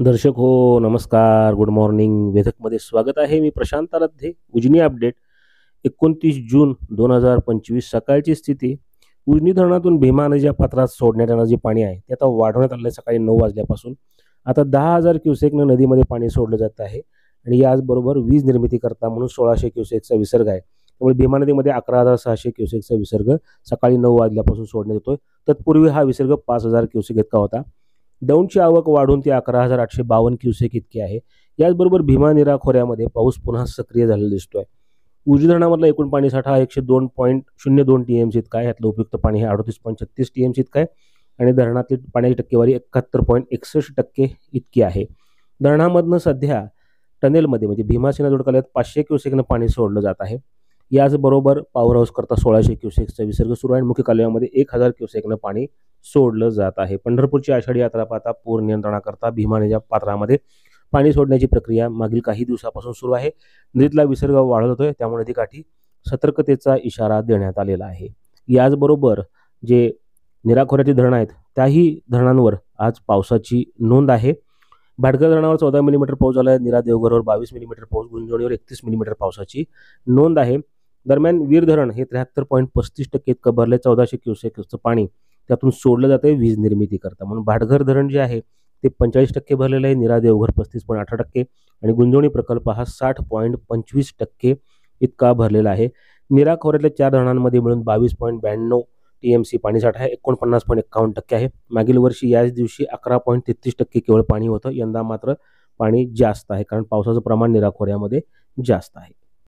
दर्शक हो, नमस्कार, गुड मॉर्निंग. वेधकमध्ये स्वागत आहे. मी प्रशांत आराध्य. उजनी अपडेट 29 जून 2025 सकाळची स्थिती. उजनी धरणातून भीमा नदीच्या पात्रात सोडण्यात येणारे जे पाणी आहे ते आता वाढवण्यात आले सकाळी 9 वाजल्यापासून. आता 10,000 क्युसेकनं नदीमध्ये पाणी सोडलं जात आहे आणि याचबरोबर वीज निर्मिती करता म्हणून 1600 क्युसेकचा विसर्ग आहे. त्यामुळे भीमा नदीमध्ये 11,600 क्युसेकचा विसर्ग सकाळी 9 वाजल्यापासून सोडण्यात येतोय. तत्पूर्वी हा विसर्ग 5,000 क्युसेक इतका होता. दौंडची आवक वाढून ती 11,852 क्युसेक इतकी आहे. याचबरोबर भीमा निरा खोऱ्यामध्ये पाऊस पुन्हा सक्रिय झालेला दिसतोय. उजनी धरणामधला एकूण पाणीसाठा 102.02 टीएमसी इतका आहे. यातलं उपयुक्त पाणी हे 38.36 टीएमसी इतकं आहे आणि धरणातील पाण्याची टक्केवारी 71.61% इतकी आहे. धरणामधनं सध्या टनेलमध्ये म्हणजे भीमासेना जोडकालयात 500 क्युसेकनं पाणी सोडलं जात आहे. याचबरोबर पॉवर हाऊस करता 1600 क्युसेकचा विसर्ग सुरू आहे आणि मुख्य कालव्यामध्ये 1000 क्युसेकनं पाणी सोडलं जात आहे. पंढरपूरची आषाढी यात्रा पाहता पूर नियंत्रणाकरता भीमा नदीच्या पात्रामध्ये पाणी सोडण्याची प्रक्रिया मागील काही दिवसापासून सुरू आहे. नदीतला विसर्ग वाढत होतोय, त्यामुळे नदीकाठी सतर्कतेचा इशारा देण्यात आलेला आहे. याचबरोबर जे निराखोऱ्याची धरणं आहेत त्याही धरणांवर आज पावसाची नोंद आहे. भाटघर धरणावर 14 मिलीमीटर पाऊस झाला आहे. निरा देवघरवर 22 मिलीमीटर पाऊस, गुंजवणीवर 31 मिलीमीटर पावसाची नोंद आहे. दरम्यान वीर धरण हे 73.35% इतकं भरले. 1400 क्युसेकचं पाणी त्यातून सोडलं जाते वीज निर्मिती करता. म्हणून भाटघर धरण जे आहे ते 45% भरलेलं आहे. निरा देवघर 35.18% आणि गुंजवणी प्रकल्प हा 60.25% इतका भरलेला आहे. निरा खोऱ्यातल्या 4 धरणांमध्ये मिळून 22.92 टीएमसी पाणीसाठा आहे. 49.51% आहे. मागील वर्षी याच दिवशी 11.33% केवळ पाणी होतं. यंदा मात्र पाणी जास्त आहे, कारण पावसाचं प्रमाण निरा खोऱ्यामध्ये जास्त आहे.